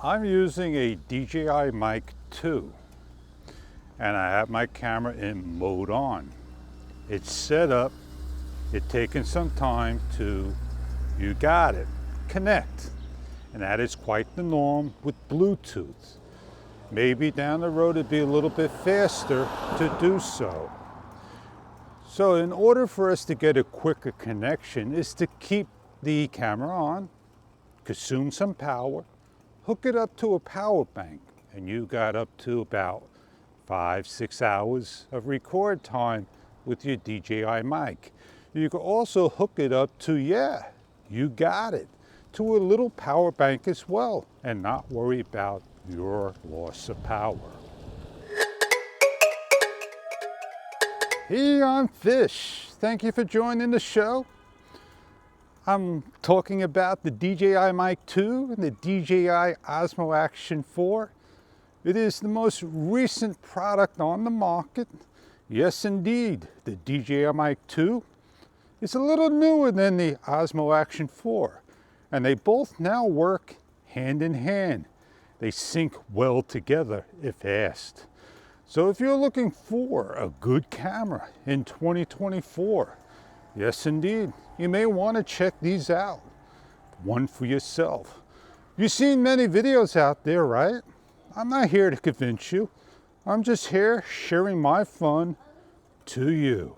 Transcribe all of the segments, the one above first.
I'm using a DJI Mic 2 and I have my camera in mode on. It's set up, it's taken some time to, you got it, connect. And that is quite the norm with Bluetooth. Maybe down the road it'd be a little bit faster to do so. So in order for us to get a quicker connection is to keep the camera on, consume some power, hook it up to a power bank, and you got up to about 5-6 hours of record time with your DJI mic. You can also hook it up to, yeah, you got it, to a little power bank as well, and not worry about your loss of power. Hey, I'm Fish. Thank you for joining the show. I'm talking about the DJI Mic 2 and the DJI Osmo Action 4. It is the most recent product on the market. Yes, indeed, the DJI Mic 2 is a little newer than the Osmo Action 4, and they both now work hand in hand. They sync well together if asked. So if you're looking for a good camera in 2024, yes indeed, you may want to check these out. One for yourself. You've seen many videos out there, right? I'm not here to convince you. I'm just here sharing my fun to you.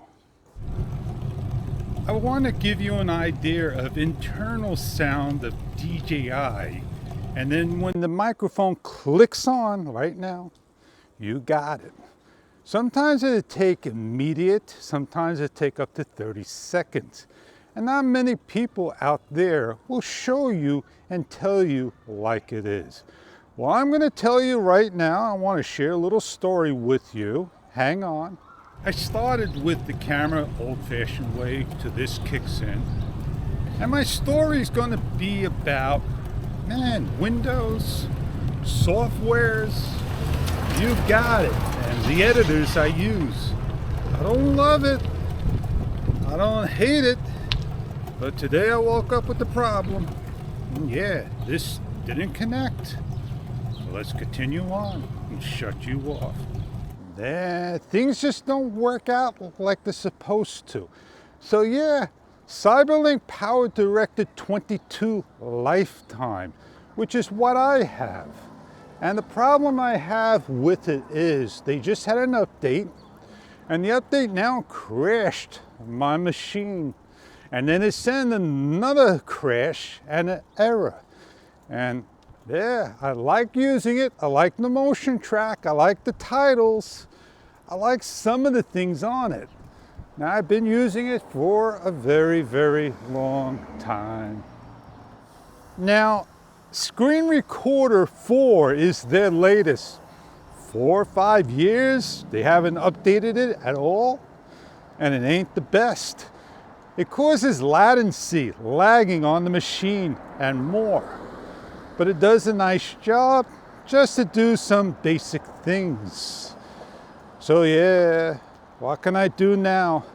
I want to give you an idea of internal sound of DJI, and then when the microphone clicks on right now, you got it. Sometimes it'll take immediate, sometimes it'll take up to 30 seconds. And not many people out there will show you and tell you like it is. Well, I'm going to tell you right now. I want to share a little story with you. Hang on. I started with the camera old-fashioned way to this kicks in. And my story is going to be about, Windows, softwares, you got it, and the editors I use. I don't love it. I don't hate it. But today I woke up with the problem. And yeah, this didn't connect. So let's continue on and shut you off. Things just don't work out like they're supposed to. So yeah, Cyberlink Power Directed 22 Lifetime, which is what I have. And the problem I have with it is they just had an update, and the update now crashed my machine. And then it sent another crash and an error. And yeah, I like using it. I like the motion track. I like the titles. I like some of the things on it. Now, I've been using it for a very, very long time. Now, Screen Recorder 4 is their latest. 4 or 5 years, they haven't updated it at all, and it ain't the best. It causes latency, lagging on the machine, and more. But it does a nice job just to do some basic things. So yeah, what can I do now?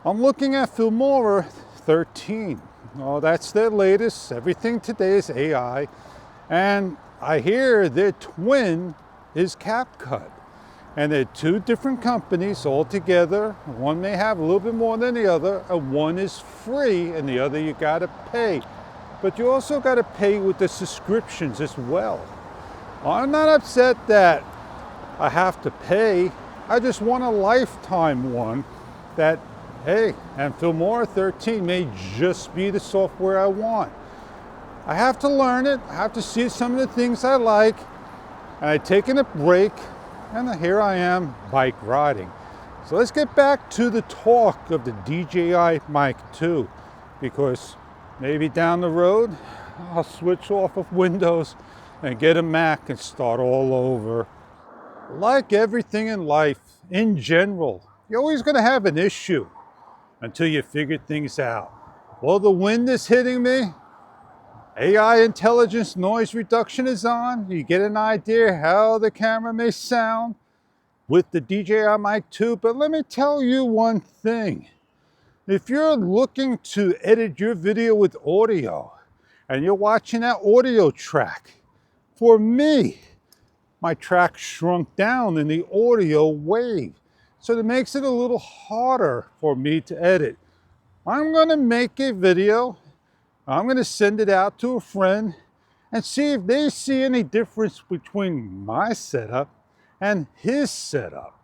I'm looking at Filmora 13. Oh, that's their latest. Everything today is AI. And I hear their twin is CapCut. And they're two different companies all together. One may have a little bit more than the other, and one is free, and the other you gotta pay. But you also gotta pay with the subscriptions as well. I'm not upset that I have to pay. I just want a lifetime one that, hey, and Filmora 13 may just be the software I want. I have to learn it. I have to see some of the things I like. And I've taken a break. And here I am bike riding. So let's get back to the talk of the DJI Mic 2, because maybe down the road I'll switch off of Windows and get a Mac and start all over. Like everything in life, in general, you're always going to have an issue until you figure things out. Well, the wind is hitting me. AI intelligence noise reduction is on. You get an idea how the camera may sound with the DJI Mic 2. But let me tell you one thing. If you're looking to edit your video with audio and you're watching that audio track For me, my track shrunk down in the audio wave. So it makes it a little harder for me to edit. I'm gonna make a video. I'm gonna send it out to a friend and see if they see any difference between my setup and his setup.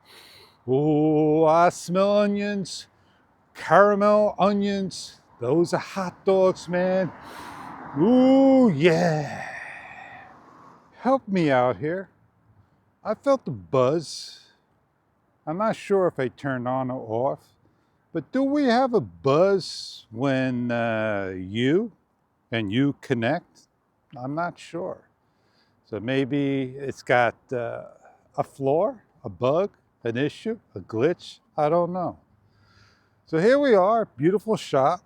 Oh, I smell onions, caramel onions. Those are hot dogs, man. Ooh, yeah. Help me out here. I felt the buzz. I'm not sure if I turned on or off, but do we have a buzz when you connect? I'm not sure. So maybe it's got a flaw, a bug, an issue, a glitch. I don't know. So here we are, beautiful shot.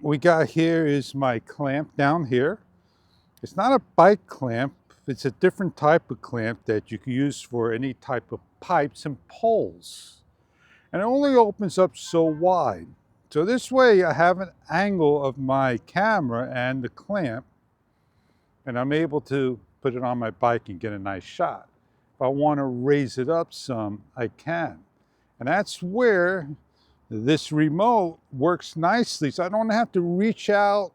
We got here is my clamp down here. It's not a bike clamp. It's a different type of clamp that you can use for any type of pipes and poles. And it only opens up so wide. So this way I have an angle of my camera and the clamp, and I'm able to put it on my bike and get a nice shot. If I want to raise it up some, I can. And that's where this remote works nicely. So I don't have to reach out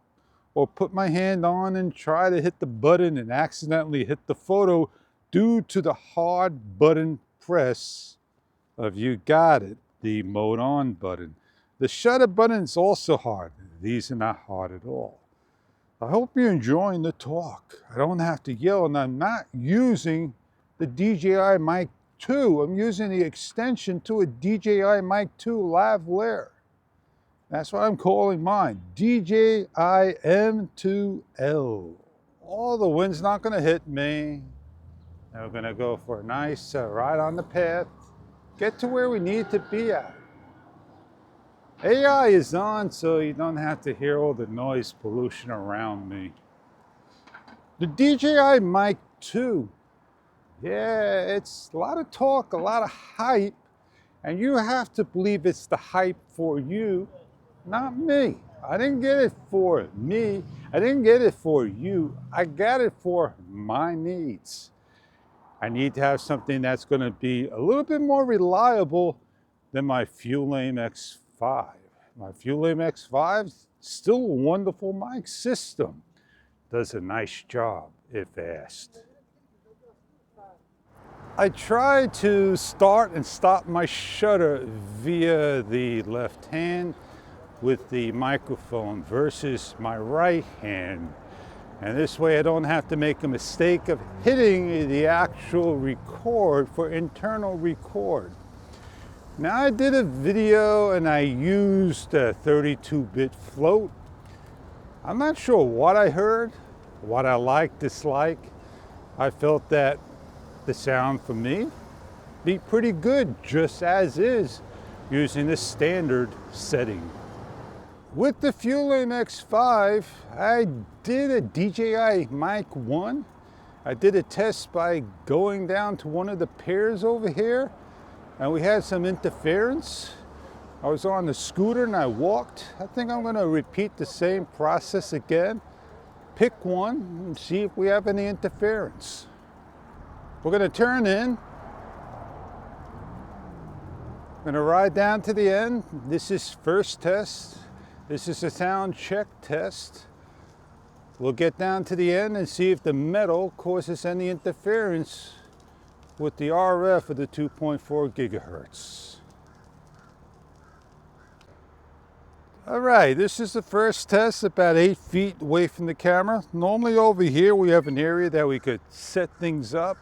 or put my hand on and try to hit the button and accidentally hit the photo due to the hard button press of you got it, the mode on button. The shutter button is also hard. These are not hard at all. I hope you're enjoying the talk. I don't have to yell, and I'm not using the DJI Mic 2. I'm using the extension to a DJI Mic 2 lavalier. That's what I'm calling mine, DJI M2L. Oh, the wind's not gonna hit me. Now we're gonna go for a nice ride on the path, get to where we need to be at. AI is on, so you don't have to hear all the noise pollution around me. The DJI Mic 2, yeah, it's a lot of talk, a lot of hype, and you have to believe it's the hype for you. Not me. I didn't get it for me. I didn't get it for you. I got it for my needs. I need to have something that's going to be a little bit more reliable than my Fuel-Aim X5. My Fuel-Aim X5 is still a wonderful mic system. Does a nice job if asked. I try to start and stop my shutter via the left hand with the microphone versus my right hand. And this way I don't have to make a mistake of hitting the actual record for internal record. Now I did a video and I used a 32-bit float. I'm not sure what I heard, what I like, dislike. I felt that the sound for me be pretty good just as is using the standard setting. With the Fuel-Aim X5, I did a DJI Mic 1. I did a test by going down to one of the pairs over here, and we had some interference. I was on the scooter and I walked. I think I'm gonna repeat the same process again. Pick one and see if we have any interference. We're gonna turn in. I'm gonna ride down to the end. This is first test. This is a sound check test. We'll get down to the end and see if the metal causes any interference with the RF of the 2.4 gigahertz. All right, this is the first test, about 8 feet away from the camera. Normally over here we have an area that we could set things up.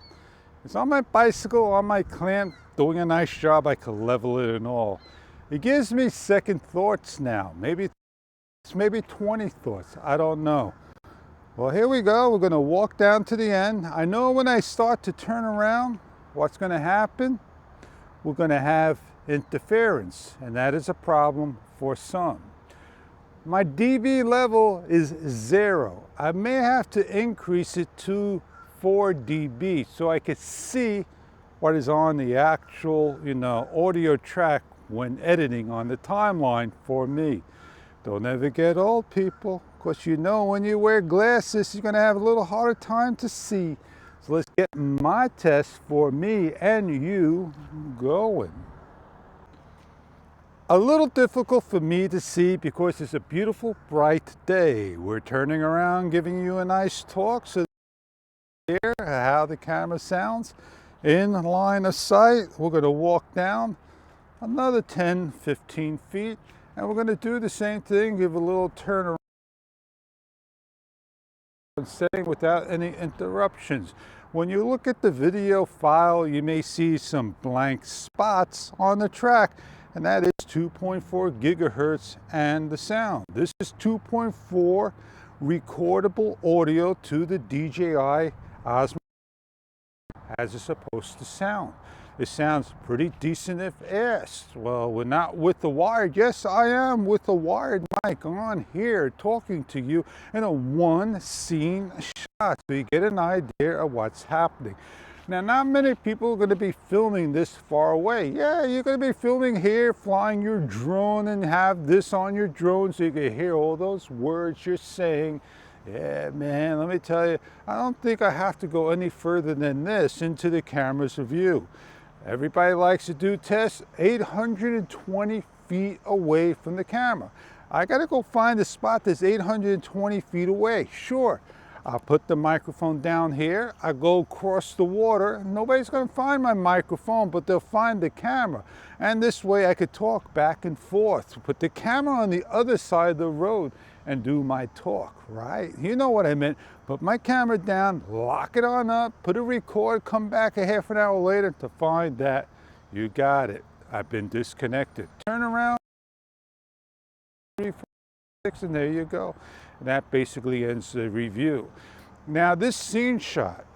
It's on my bicycle, on my clamp, doing a nice job. I could level it and all. It gives me second thoughts now. Maybe 20 thoughts, I don't know. Well, here we go. We're gonna walk down to the end. I know when I start to turn around, what's gonna happen? We're gonna have interference, and that is a problem for some. My dB level is 0. I may have to increase it to 4 dB so I could see what is on the actual, audio track when editing on the timeline for me. Don't ever get old, people, because when you wear glasses, you're going to have a little harder time to see So let's get my test for me and you going. A little difficult for me to see because it's a beautiful bright day. We're turning around giving you a nice talk so hear how the camera sounds in line of sight. We're going to walk down another 10-15 feet and we're going to do the same thing, give a little turn around and setting without any interruptions. When you look at the video file, you may see some blank spots on the track, and that is 2.4 gigahertz and the sound. This is 2.4 recordable audio to the DJI Osmo as it's supposed to sound. It sounds pretty decent if asked. Well, we're not with the wired. Yes, I am with the wired mic on here talking to you in a one scene shot so you get an idea of what's happening. Now, not many people are going to be filming this far away. Yeah, you're going to be filming here, flying your drone and have this on your drone so you can hear all those words you're saying. Yeah, man, let me tell you, I don't think I have to go any further than this into the camera's view. Everybody likes to do tests 820 feet away from the camera. I got to go find a spot that's 820 feet away. Sure, I'll put the microphone down here. I go across the water. Nobody's going to find my microphone, but they'll find the camera. And this way I could talk back and forth. Put the camera on the other side of the road and do my talk, right? You know what I meant. Put my camera down, lock it on up, put a record, come back a half an hour later to find that you got it. I've been disconnected. Turn around, 3, 4, 6, and there you go. And that basically ends the review. Now this scene shot,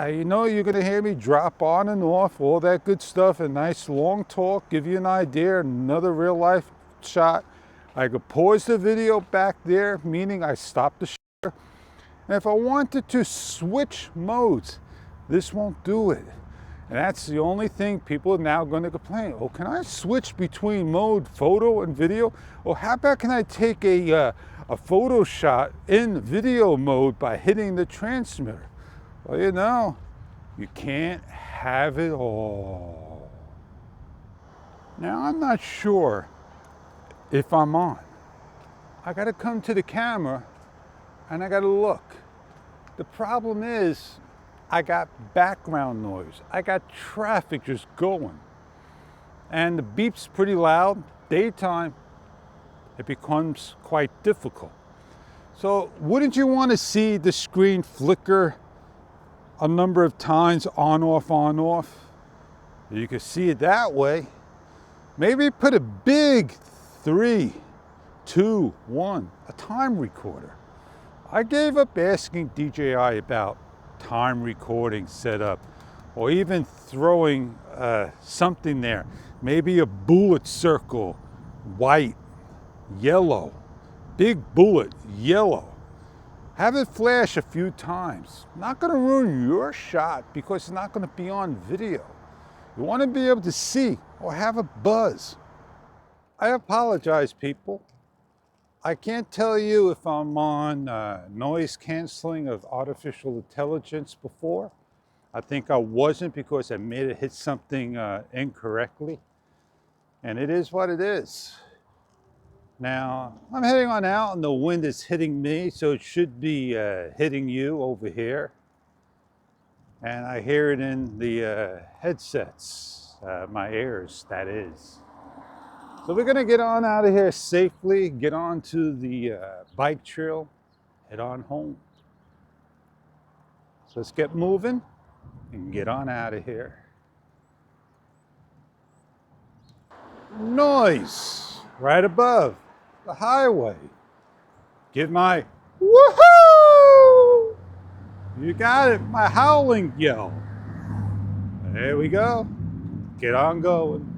you know you're going to hear me drop on and off, all that good stuff, a nice long talk, give you an idea, another real life shot. I could pause the video back there, meaning I stopped the shot. And if I wanted to switch modes, this won't do it. And that's the only thing people are now going to complain. Oh, can I switch between mode photo and video? Or how about can I take a photo shot in video mode by hitting the transmitter? Well, you know, you can't have it all. Now, I'm not sure if I'm on. I got to come to the camera and I got to look. The problem is I got background noise. I got traffic just going. And the beep's pretty loud. Daytime, it becomes quite difficult. So wouldn't you want to see the screen flicker a number of times on, off, on, off? You can see it that way. Maybe put a big 3, 2, 1, a time recorder. I gave up asking DJI about time recording setup or even throwing something there. Maybe a bullet circle, white, yellow, big bullet, yellow. Have it flash a few times. Not going to ruin your shot because it's not going to be on video. You want to be able to see or have a buzz. I apologize, people. I can't tell you if I'm on noise canceling of artificial intelligence before. I think I wasn't because I may have hit something incorrectly. And it is what it is. Now, I'm heading on out and the wind is hitting me, so it should be hitting you over here. And I hear it in the headsets, my ears, that is. So we're gonna get on out of here safely, get on to the bike trail, head on home. So let's get moving and get on out of here. Noise right above the highway. Give my woohoo! You got it, my howling yell. There we go. Get on going.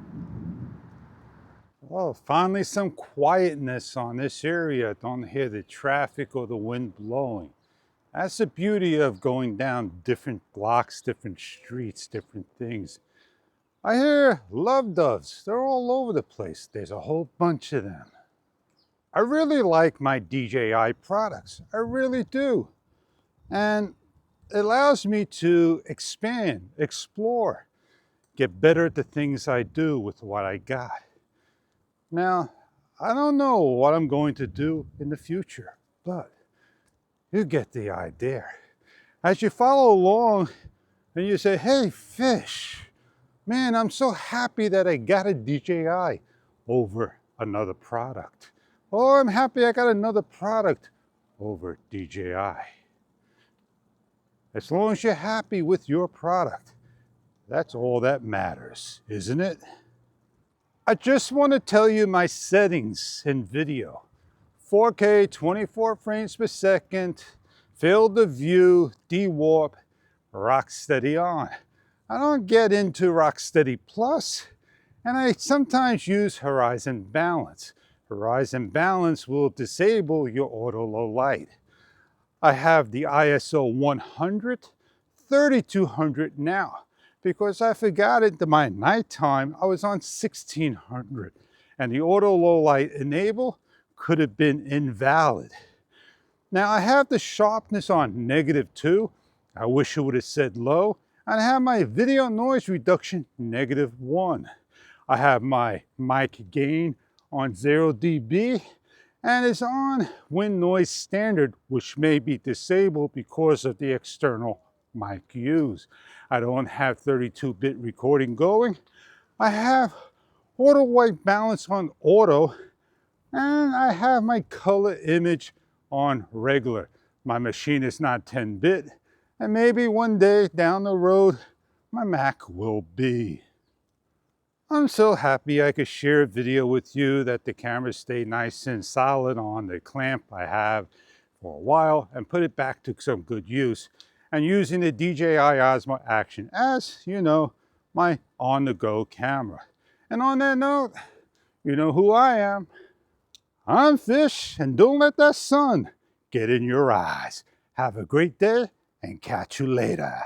Oh, finally some quietness on this area. Don't hear the traffic or the wind blowing. That's the beauty of going down different blocks, different streets, different things. I hear love doves. They're all over the place. There's a whole bunch of them. I really like my DJI products. I really do. And It allows me to expand, explore, get better at the things I do with what I got. Now, I don't know what I'm going to do in the future, but you get the idea. As you follow along and you say, hey, Fish, man, I'm so happy that I got a DJI over another product. Or I'm happy I got another product over DJI. As long as you're happy with your product, that's all that matters, isn't it? I just want to tell you my settings in video. 4K, 24 frames per second, field of view, de-warp, Rocksteady on. I don't get into Rocksteady Plus, and I sometimes use Horizon Balance. Horizon Balance will disable your auto low light. I have the ISO 100, 3200 now, because I forgot it in my nighttime, I was on 1600, and the auto low light enable could have been invalid. Now I have the sharpness on -2. I wish it would have said low. And I have my video noise reduction -1. I have my mic gain on 0 dB, and it's on wind noise standard, which may be disabled because of the external mic used. I don't have 32-bit recording going. I have auto white balance on auto, and I have my color image on regular. My machine is not 10-bit, and maybe one day down the road, my Mac will be. I'm so happy I could share a video with you that the camera stayed nice and solid on the clamp I have for a while and put it back to some good use. And using the DJI Osmo Action as, you know, my on-the-go camera. And on that note, you know who I am. I'm Fish, and don't let that sun get in your eyes. Have a great day and catch you later.